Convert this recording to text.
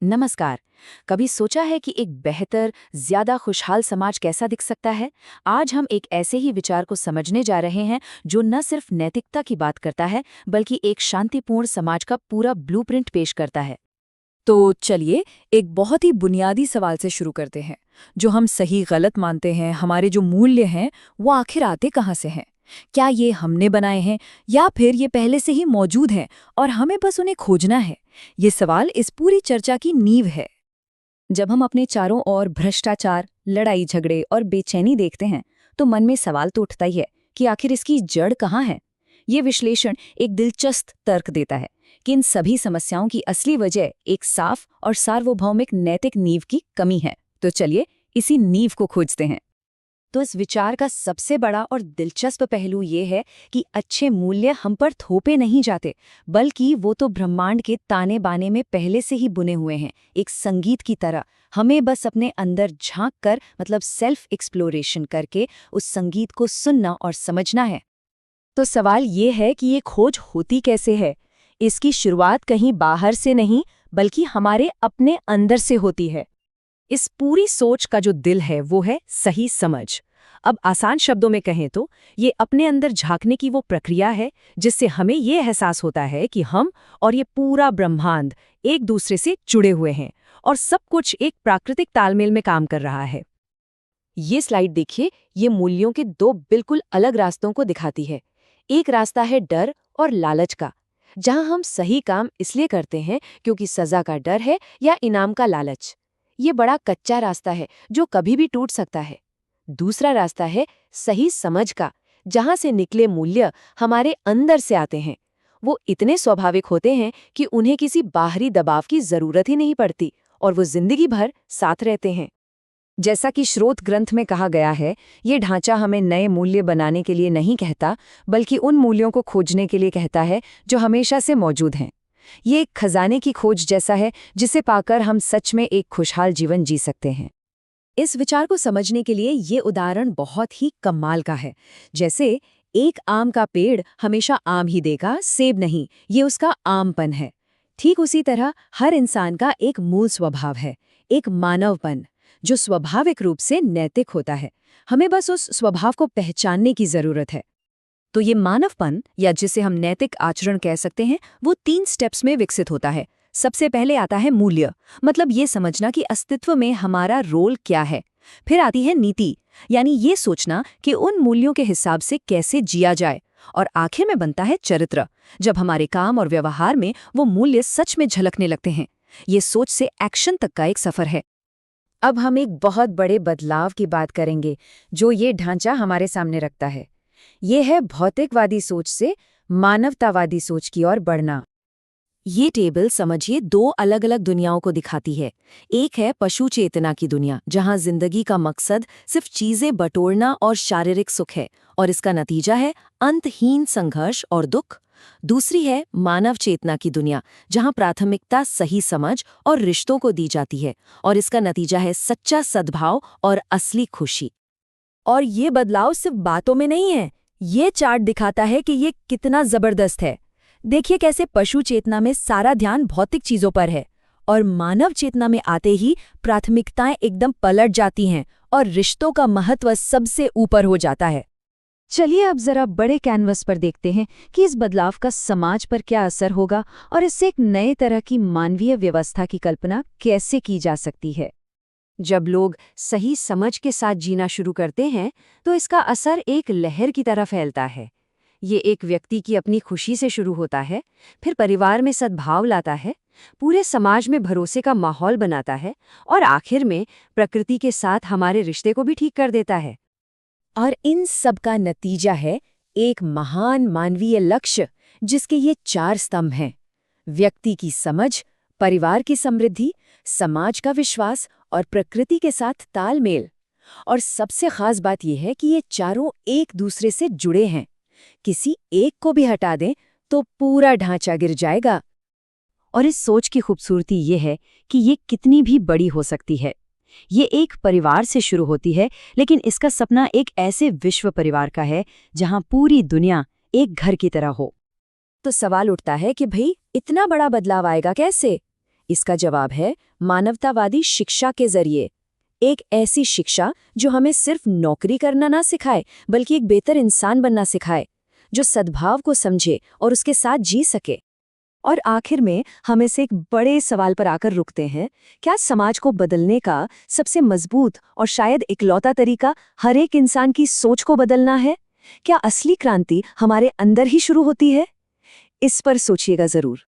नमस्कार। कभी सोचा है कि एक बेहतर, ज्यादा खुशहाल समाज कैसा दिख सकता है? आज हम एक ऐसे ही विचार को समझने जा रहे हैं जो न सिर्फ नैतिकता की बात करता है, बल्कि एक शांतिपूर्ण समाज का पूरा ब्लूप्रिंट पेश करता है। तो चलिए एक बहुत ही बुनियादी सवाल से शुरू करते हैं। जो हम सही गलत मानते हैं, हमारे जो मूल्य हैं, वो आखिर आते कहाँ से हैं? क्या ये हमने बनाए हैं या फिर ये पहले से ही मौजूद हैं और हमें बस उन्हें खोजना है? ये सवाल इस पूरी चर्चा की नींव है। जब हम अपने चारों ओर भ्रष्टाचार, लड़ाई झगड़े और बेचैनी देखते हैं, तो मन में सवाल तो उठता ही है कि आखिर इसकी जड़ कहाँ है। ये विश्लेषण एक दिलचस्प तर्क देता है कि इन सभी समस्याओं की असली वजह एक साफ और सार्वभौमिक नैतिक नींव की कमी है। तो चलिए इसी नींव को खोजते हैं। तो इस विचार का सबसे बड़ा और दिलचस्प पहलू ये है कि अच्छे मूल्य हम पर थोपे नहीं जाते, बल्कि वो तो ब्रह्मांड के ताने बाने में पहले से ही बुने हुए हैं, एक संगीत की तरह। हमें बस अपने अंदर झांक कर, मतलब सेल्फ एक्सप्लोरेशन करके, उस संगीत को सुनना और समझना है। तो सवाल ये है कि ये खोज होती कैसे है? इसकी शुरुआत कहीं बाहर से नहीं, बल्कि हमारे अपने अंदर से होती है। इस पूरी सोच का जो दिल है वो है सही समझ। अब आसान शब्दों में कहें तो ये अपने अंदर झांकने की वो प्रक्रिया है जिससे हमें ये एहसास होता है कि हम और ये पूरा ब्रह्मांड एक दूसरे से जुड़े हुए हैं और सब कुछ एक प्राकृतिक तालमेल में काम कर रहा है। ये स्लाइड देखिए, ये मूल्यों के दो बिल्कुल अलग रास्तों को दिखाती है। एक रास्ता है डर और लालच का, जहां हम सही काम इसलिए करते हैं क्योंकि सजा का डर है या इनाम का लालच। ये बड़ा कच्चा रास्ता है जो कभी भी टूट सकता है। दूसरा रास्ता है सही समझ का, जहां से निकले मूल्य हमारे अंदर से आते हैं। वो इतने स्वाभाविक होते हैं कि उन्हें किसी बाहरी दबाव की जरूरत ही नहीं पड़ती और वो जिंदगी भर साथ रहते हैं। जैसा कि स्रोत ग्रंथ में कहा गया है, ये ढांचा हमें नए मूल्य बनाने के लिए नहीं कहता, बल्कि उन मूल्यों को खोजने के लिए कहता है जो हमेशा से मौजूद हैं। ये एक खजाने की खोज जैसा है जिसे पाकर हम सच में एक खुशहाल जीवन जी सकते हैं। इस विचार को समझने के लिए ये उदाहरण बहुत ही कमाल का है। जैसे एक आम का पेड़ हमेशा आम ही देगा, सेब नहीं, ये उसका आमपन है। ठीक उसी तरह हर इंसान का एक मूल स्वभाव है, एक मानवपन, जो स्वाभाविक रूप से नैतिक होता है। हमें बस उस स्वभाव को पहचानने की जरूरत है। तो ये मानवपन, या जिसे हम नैतिक आचरण कह सकते हैं, वो 3 स्टेप्स में विकसित होता है। सबसे पहले आता है मूल्य, मतलब ये समझना कि अस्तित्व में हमारा रोल क्या है। फिर आती है नीति, यानी ये सोचना कि उन मूल्यों के हिसाब से कैसे जिया जाए। और आखिर में बनता है चरित्र, जब हमारे काम और व्यवहार में वो मूल्य सच में झलकने लगते हैं। ये सोच से एक्शन तक का एक सफर है। अब हम एक बहुत बड़े बदलाव की बात करेंगे जो ये ढांचा हमारे सामने रखता है। ये है भौतिकवादी सोच से मानवतावादी सोच की ओर बढ़ना। ये टेबल समझिए 2 अलग-अलग दुनियाओं को दिखाती है। एक है पशु चेतना की दुनिया, जहां जिंदगी का मकसद सिर्फ चीजें बटोरना और शारीरिक सुख है, और इसका नतीजा है अंतहीन संघर्ष और दुख। दूसरी है मानव चेतना की दुनिया, जहां प्राथमिकता सही समझ और रिश्तों को दी जाती है, और इसका नतीजा है सच्चा सद्भाव और असली खुशी। और ये बदलाव सिर्फ बातों में नहीं है। ये चार्ट दिखाता है कि ये कितना जबरदस्त है। देखिए कैसे पशु चेतना में सारा ध्यान भौतिक चीजों पर है, और मानव चेतना में आते ही प्राथमिकताएं एकदम पलट जाती हैं और रिश्तों का महत्व सबसे ऊपर हो जाता है। चलिए अब जरा बड़े कैनवस पर देखते हैं कि इस बदलाव का समाज पर क्या असर होगा और इससे एक नए तरह की मानवीय व्यवस्था की कल्पना कैसे की जा सकती है। जब लोग सही समझ के साथ जीना शुरू करते हैं, तो इसका असर एक लहर की तरह फैलता है। ये एक व्यक्ति की अपनी खुशी से शुरू होता है, फिर परिवार में सद्भाव लाता है, पूरे समाज में भरोसे का माहौल बनाता है, और आखिर में प्रकृति के साथ हमारे रिश्ते को भी ठीक कर देता है। और इन सब का नतीजा है एक महान मानवीय लक्ष्य, जिसके ये 4 स्तंभ हैं: व्यक्ति की समझ, परिवार की समृद्धि, समाज का विश्वास और प्रकृति के साथ तालमेल। और सबसे खास बात यह है कि ये चारों एक दूसरे से जुड़े हैं। किसी एक को भी हटा दें तो पूरा ढांचा गिर जाएगा। और इस सोच की खूबसूरती ये है कि ये कितनी भी बड़ी हो सकती है। ये एक परिवार से शुरू होती है, लेकिन इसका सपना एक ऐसे विश्व परिवार का है जहां पूरी दुनिया एक घर की तरह हो। तो सवाल उठता है कि भाई, इतना बड़ा बदलाव आएगा कैसे? इसका जवाब है मानवतावादी शिक्षा के जरिए। एक ऐसी शिक्षा जो हमें सिर्फ नौकरी करना ना सिखाए, बल्कि एक बेहतर इंसान बनना सिखाए, जो सद्भाव को समझे और उसके साथ जी सके। और आखिर में हम इस एक बड़े सवाल पर आकर रुकते हैं, क्या समाज को बदलने का सबसे मजबूत और शायद इकलौता तरीका हर एक इंसान की सोच को बदलना है? क्या असली क्रांति हमारे अंदर ही शुरू होती है? इस पर सोचिएगा जरूर।